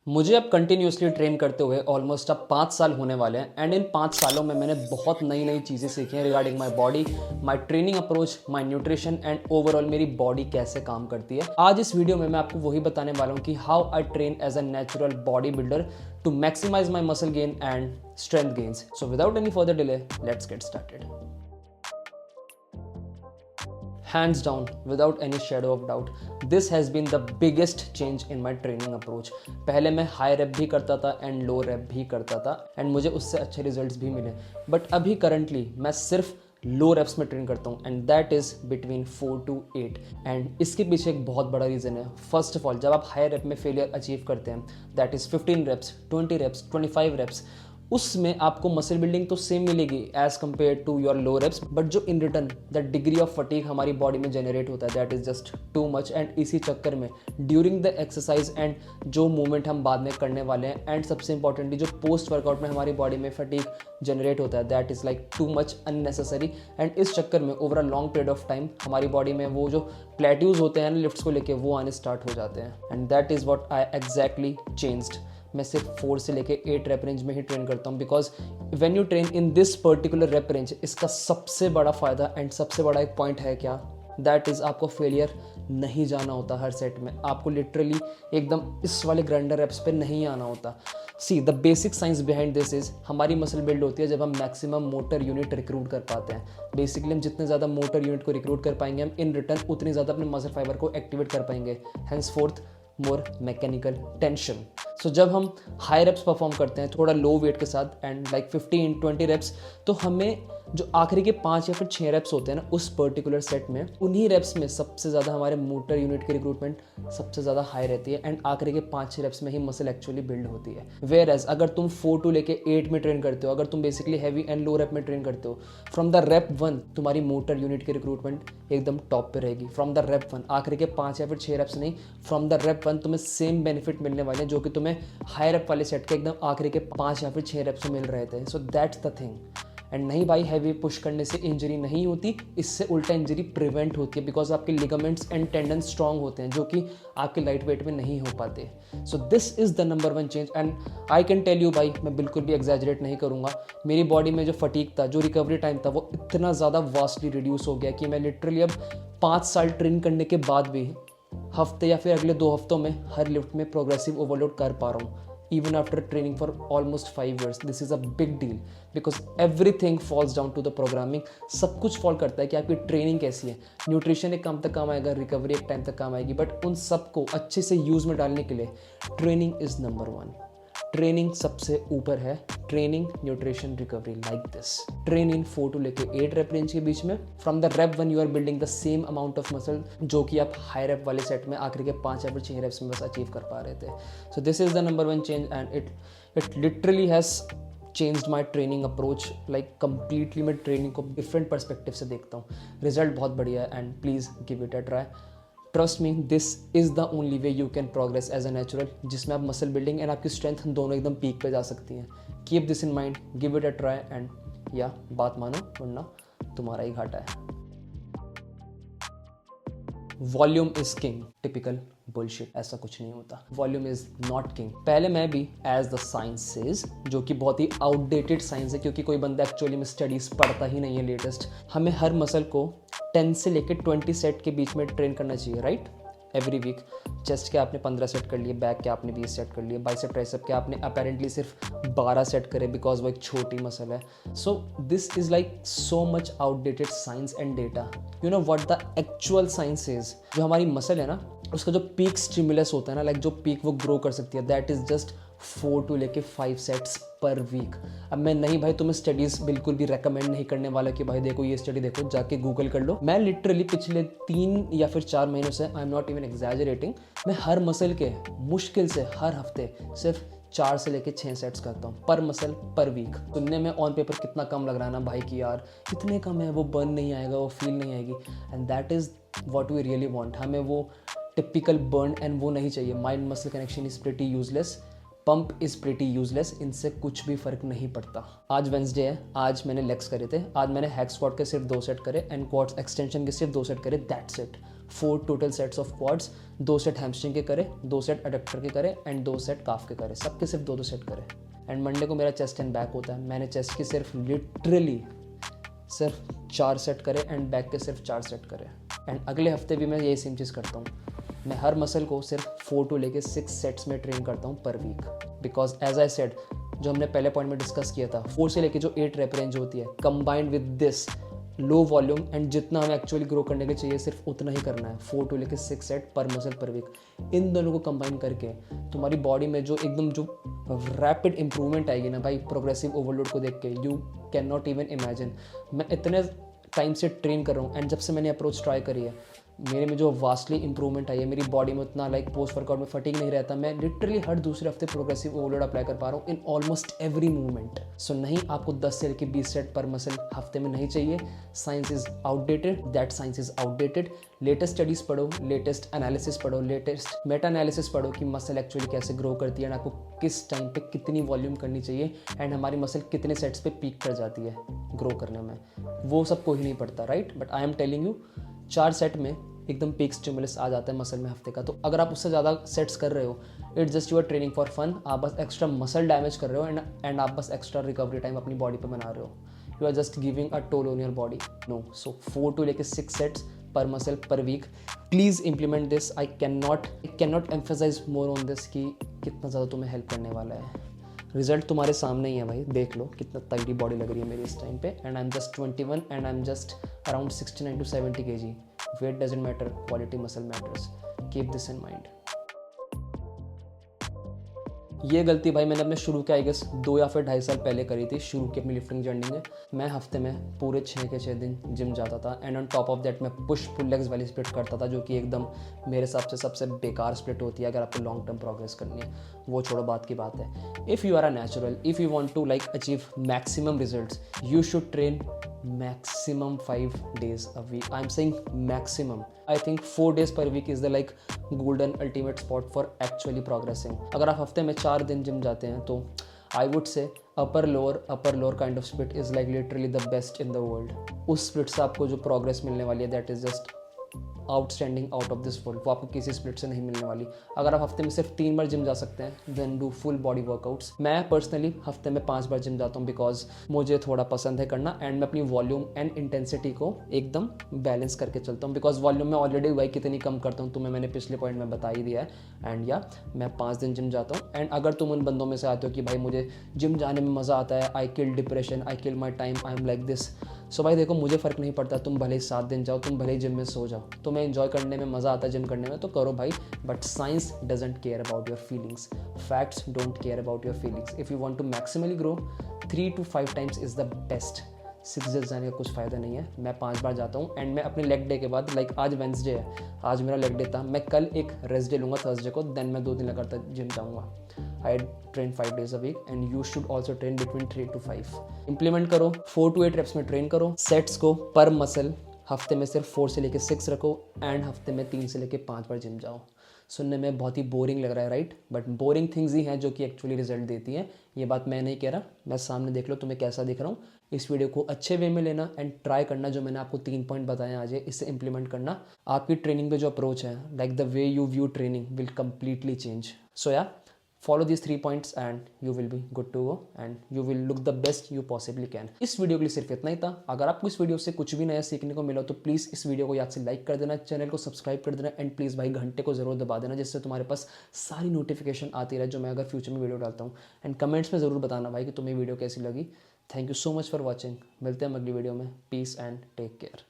मुझे अब continuously train करते हुए ऑलमोस्ट अब 5 साल होने वाले हैं एंड इन 5 सालों में मैंने बहुत नई नई चीज़ें सीखी हैं regarding my body, my training approach, my nutrition and overall मेरी बॉडी कैसे काम करती है। आज इस वीडियो में मैं आपको वही बताने वाला हूँ कि how I train as a natural body builder to maximise my muscle gain and strength gains. So without any further delay let's get started. Hands down, without any shadow of doubt, this has been the biggest change in my training approach. पहले मैं high rap भी करता था and low rap भी करता था and मुझे उससे अच्छे रिजल्ट्स भी मिले, बट अभी करंटली मैं सिर्फ लो रैप्स में ट्रेन करता हूँ and that is between 4 to 8। And इसके पीछे एक बहुत बड़ा रीज़न है। फर्स्ट ऑफ ऑल, जब आप हाई रैप में फेलियर अचीव करते हैं, that is 15 reps, 20 reps, 25 reps, उसमें आपको मसल बिल्डिंग तो सेम मिलेगी as compare to your low reps, but जो in return the degree of fatigue हमारी बॉडी में जनरेट होता है that is just too much. And इसी चक्कर में ड्यूरिंग द एक्सरसाइज एंड जो मूवमेंट हम बाद में करने वाले हैं एंड सबसे इंपॉर्टेंटली जो पोस्ट वर्कआउट में हमारी बॉडी में फटीग जनरेट होता है that is like too much unnecessary. And इस चक्कर में over a long period of time हमारी बॉडी में वो जो प्लेट्यूज होते हैं लिफ्ट्स को लेके वो आने स्टार्ट हो जाते हैं and that is what I exactly changed. मैं सिर्फ 4 से लेके 8 रेप रेंज में ही ट्रेन करता हूँ because when you train in this particular rape range, इसका सबसे बड़ा फ़ायदा एंड सबसे बड़ा एक पॉइंट है क्या, दैट इज़ आपको फेलियर नहीं जाना होता हर सेट में। आपको लिटरली एकदम इस वाले ग्राइंडर रेप्स पे नहीं आना होता। See the basic science behind this is हमारी मसल बिल्ड होती है जब हम मैक्सिमम मोटर यूनिट रिक्रूट कर पाते हैं। बेसिकली हम जितने ज़्यादा मोटर यूनिट को रिक्रूट कर पाएंगे हम इन रिटर्न उतनी ज़्यादा अपने मसल फाइबर को एक्टिवेट कर पाएंगे, हैंस फोर्थ मोर मैकेनिकल टेंशन। सो जब हम हाई रेप्स परफॉर्म करते हैं थोड़ा लो वेट के साथ एंड लाइक 15-20 रेप्स, तो हमें जो आखिरी के 5 या फिर 6 रेप्स होते हैं ना उस पर्टिकुलर सेट में, उन्हीं रेप्स में सबसे ज़्यादा हमारे मोटर यूनिट की रिक्रूटमेंट सबसे ज़्यादा हाई रहती है एंड आखिरी के 5-6 रेप्स में ही मसल एक्चुअली बिल्ड होती है। वेयर एज अगर तुम 4 to लेके 8 में ट्रेन करते हो, अगर तुम basically heavy and low rape में ट्रेन करते हो, फ्रॉम द रेप 1 तुम्हारी मोटर यूनिट की रिक्रूटमेंट एकदम टॉप पे रहेगी। फ्रॉम द रेप 1 आखिरी के 5 या फिर 6 रेप्स नहीं, फ्रॉम द रेप 1 तुम्हें सेम बेनिफिट मिलने वाले हैं जो कि तुम्हें हाई रेप वाले सेट के एकदम आखिरी के 5 या फिर 6 रेप्स में मिल रहे थे। So that's the thing. And नहीं भाई, हैवी पुश करने से इंजरी नहीं होती, इससे उल्टा इंजरी प्रिवेंट होती है बिकॉज आपके लिगामेंट्स एंड टेंडन स्ट्रॉन्ग होते हैं जो कि आपके लाइट वेट में नहीं हो पाते। So this is the number 1 change and I can tell you भाई, मैं बिल्कुल भी एग्जैजरेट नहीं करूँगा, मेरी बॉडी में जो फटीक था, जो रिकवरी टाइम था, वो इतना ज़्यादा वास्टली रिड्यूस हो गया कि मैं लिटरली अब 5 साल ट्रेन करने के बाद भी हफ्ते या फिर अगले 2 हफ्तों में हर लिफ्ट में प्रोग्रेसिव ओवरलोड कर पा रहा हूँ। Even after training for almost 5 years, this is a big deal because everything falls down to the programming। सब कुछ फॉल करता है कि आपकी ट्रेनिंग कैसी है। न्यूट्रिशन एक काम तक काम आएगा, रिकवरी एक टाइम तक काम आएगी, बट उन सबको अच्छे से यूज़ में डालने के लिए ट्रेनिंग इज़ नंबर 1। ट्रेनिंग सबसे ऊपर है, training, nutrition, recovery, like this. Train in 4 to लेके 8 रेप रेंज के बीच में। From the rep 1 you are building the same amount of muscle जो कि आप हाई रेप वाले सेट में आखिरी के 5 या फिर 6 रेप्स में बस अचीव कर पा रहे थे। So this is the number 1 change and it literally has changed my training approach. Like completely मैं ट्रेनिंग को डिफरेंट पर्सपेक्टिव से देखता हूँ। रिजल्ट बहुत बढ़िया है and please give it a try. Trust me, this is the only way you can progress as a natural, जिसमें आप मसल बिल्डिंग एंड आपकी स्ट्रेंथ दोनों एकदम पीक पे जा सकती हैं। Keep this in mind, give it a try and या बात मानो वरना तुम्हारा ही घाटा है। Volume is king, typical bullshit, ऐसा कुछ नहीं होता। Volume is not king. पहले मैं भी एज द साइंस सेज, जो कि बहुत ही आउटडेटेड साइंस है क्योंकि कोई बंदा एक्चुअली में स्टडीज पढ़ता ही नहीं है लेटेस्ट। हमें हर मसल को 10 से लेकर 20 सेट के बीच में ट्रेन करना चाहिए, राइट, एवरी वीक। चेस्ट के आपने 15 सेट कर लिए, बैक के आपने 20 सेट कर लिए, बाइसेप ट्राइसेप के आपने अपेरेंटली सिर्फ 12 सेट करे बिकॉज वो एक छोटी मसल है। सो this is like so much outdated science and data. You know what the actual science is, जो हमारी मसल है ना उसका जो पीक स्टिमुलस होता है ना, लाइक जो पीक वो ग्रो कर सकती है, दैट इज़ जस्ट 4 to लेके 5 सेट्स पर वीक। अब मैं नहीं भाई तुम्हें स्टडीज़ बिल्कुल भी रेकमेंड नहीं करने वाला कि भाई देखो ये स्टडी देखो, जाके गूगल कर लो। मैं लिटरली पिछले 3 या फिर 4 महीनों से, I am not even exaggerating, मैं हर मसल के मुश्किल से हर हफ्ते सिर्फ 4 से लेके 6 सेट्स करता हूँ पर मसल पर वीक। सुनने में ऑन पेपर कितना कम लग रहा है ना भाई कि यार इतने कम है, वो बर्न नहीं आएगा, वो फील नहीं आएगी, and that is what we really want. हमें वो टिपिकल बर्न एंड वो नहीं चाहिए। Mind muscle connection is pretty useless, pump is pretty useless, इनसे कुछ भी फ़र्क नहीं पड़ता। आज वेंसडे है, आज मैंने लेग्स करे थे, आज मैंने हैक स्क्वाट के सिर्फ 2 सेट करे एंड क्वाड्स एक्सटेंशन के सिर्फ 2 सेट करे, that's it. 4 total sets of quads, 2 set hamstring के करे, 2 सेट एडक्टर के करे एंड 2 सेट काफ के करे, सबके सिर्फ 2 सेट करे। एंड मंडे को मेरा चेस्ट एंड बैक होता है, मैंने चेस्ट की सिर्फ लिटरली सिर्फ 4 सेट करे एंड बैक के सिर्फ 4 सेट करे। एंड अगले हफ्ते भी मैं यही सेम चीज़ करता हूँ, मैं हर मसल को सिर्फ 4 to लेके 6 सेट्स में ट्रेन करता हूँ पर week. Because as I said, जो हमने पहले पॉइंट में डिस्कस किया था, 4 से लेके जो 8 रेप रेंज होती है combined with this low volume and जितना हमें एक्चुअली ग्रो करने के लिए चाहिए सिर्फ उतना ही करना है, 4 to लेके 6 सेट पर मसल पर वीक। इन दोनों को कंबाइन करके तुम्हारी बॉडी में जो एकदम जो रैपिड इंप्रूवमेंट आएगी ना भाई, प्रोग्रेसिव ओवरलोड को देख के you can not even imagine. मैं इतने टाइम से ट्रेन कर रहा हूँ एंड जब से मैंने अप्रोच ट्राई करी है, मेरे में जो वास्टली इंप्रूवमेंट आई है, मेरी बॉडी में उतना लाइक पोस्ट वर्कआउट में फटीग नहीं रहता, मैं लिटरली हर दूसरे हफ्ते प्रोग्रेसिव ओवरलोड अप्लाई कर पा रहा हूँ इन ऑलमोस्ट एवरी मूवमेंट। सो नहीं, आपको 10 से लेकर 20 सेट पर मसल हफ्ते में नहीं चाहिए। Science is outdated, that science is outdated. Latest studies पढ़ो, लेटेस्ट एनालिसिस पढ़ो, लेटेस्ट मेटा एनालिसिस पढ़ो कि मसल एक्चुअली कैसे ग्रो करती है एंड आपको किस टाइम पे कितनी वॉल्यूम करनी चाहिए एंड हमारी मसल कितने सेट्स पे पीक कर जाती है ग्रो करने में। वो सब कोई नहीं पढ़ता, right? But I am telling you, 4 set में एकदम पीक स्टिमुलस आ जाता है मसल में हफ्ते का। तो अगर आप उससे ज़्यादा सेट्स कर रहे हो, it's just your training for fun. आप बस एक्स्ट्रा मसल डैमेज कर रहे हो एंड आप बस एक्स्ट्रा रिकवरी टाइम अपनी बॉडी पे बना रहे हो। You are just giving a toll on your body. No, so 4 to लेके 6 सेट्स पर मसल पर week. Please implement this. I can not emphasise more on this कि कितना ज़्यादा तुम्हें हेल्प करने वाला है। रिजल्ट तुम्हारे सामने ही है भाई, देख लो कितना तगड़ी बॉडी लग रही है मेरी इस टाइम पे। And I am just 21 and I am just around 69 to 70 kg। Weight doesn't matter, quality muscle matters. Keep this in mind. ये गलती भाई मैंने अपने शुरू के आई गेस 2 या फिर 2.5 साल पहले करी थी, शुरू की अपनी लिफ्टिंग जर्नी में। मैं हफ्ते में पूरे 6 के 6 दिन जिम जाता था and on top of that मैं पुश पुल लेग्स वाली स्प्लिट करता था, जो कि एकदम मेरे हिसाब से सबसे बेकार स्प्लिट होती है अगर आपको लॉन्ग टर्म प्रोग्रेस करनी है। वो छोड़ो, बात की बात है। If you are a natural, if you want to like achieve maximum results, you should train maximum 5 days a week. I'm saying maximum. I think 4 days per week is the like golden ultimate spot for actually progressing. अगर आप हफ्ते में 4 दिन gym जाते हैं तो I would say upper lower kind of split is like literally the best in the world. उस split से आपको जो progress मिलने वाली है that is just outstanding, out of this world. वो आपको किसी स्प्लिट से नहीं मिलने वाली। अगर आप हफ्ते में सिर्फ 3 बार जिम जा सकते हैं, then do full body workouts. मैं पर्सनली हफ्ते में 5 बार जिम जाता हूँ बिकॉज मुझे थोड़ा पसंद है करना एंड मैं अपनी वॉल्यूम एंड इंटेंसिटी को एकदम बैलेंस करके चलता हूँ। बिकॉज वॉल्यूम में ऑलरेडी वाई कितनी कम करता हूँ तुम्हें मैंने पिछले पॉइंट में बता ही दिया है। एंड या मैं 5 दिन जिम जाता हूँ। एंड अगर तुम उन बंदों में से आते हो कि भाई मुझे जिम जाने में मज़ा आता है, I kill depression, I kill my time, I am like this, so भाई देखो मुझे फ़र्क नहीं पड़ता, तुम भले ही 7 दिन जाओ, तुम भले ही जिम में सो जाओ, तुम्हें एंजॉय करने में मज़ा आता है जिम करने में तो करो भाई। But science doesn't care about your feelings, facts don't care about your feelings. If you want to maximally grow, 3 to 5 times is the best. 6 days जाने का कुछ फ़ायदा नहीं है। मैं 5 बार जाता हूँ एंड मैं अपने लेग डे के बाद, लाइक आज वेंसडे है, आज मेरा लेग डे था, मैं कल एक रेस्ट डे लूँगा थर्सडे को, देन मैं 2 दिन लगातार जिम जाऊँगा। I train 5 days a week and you should also train between 3 to 5। Implement करो, 4 to 8 reps में ट्रेन करो। सेट्स को पर मसल हफ्ते में सिर्फ 4 से लेकर 6 रखो एंड हफ्ते में 3 से लेकर 5 बार जिम जाओ। सुनने में बहुत ही बोरिंग लग रहा है, राइट? बट बोरिंग थिंग्स ही हैं जो कि एक्चुअली रिजल्ट देती हैं। ये बात मैं नहीं कह रहा, मैं सामने देख लो तुम्हें कैसा दिख रहा हूँ। इस वीडियो को अच्छे वे में लेना एंड ट्राई करना, जो मैंने आपको 3 पॉइंट बताए आज है, इससे इंप्लीमेंट करना। आपकी ट्रेनिंग पे जो अप्रोच है, like the way you view training will completely change. So yeah follow these 3 points and you will be good to go and you will look the best you possibly can। इस video के लिए सिर्फ इतना ही था। अगर आपको इस video से कुछ भी नया सीखने को मिला तो प्लीज़ इस वीडियो को याद से लाइक कर देना, चैनल को सब्सक्राइब कर देना एंड प्लीज़ भाई घंटे को ज़रूर दबा देना, जिससे तुम्हारे पास सारी नोटिफिकेशन आती रहे जो मैं अगर फ्यूचर में वीडियो डालता हूँ। एंड कमेंट्स में ज़रूर बताना भाई कि तुम्हें वीडियो कैसी लगी। Thank you so much for watching. मिलते हैं अगली वीडियो में। Peace and take care.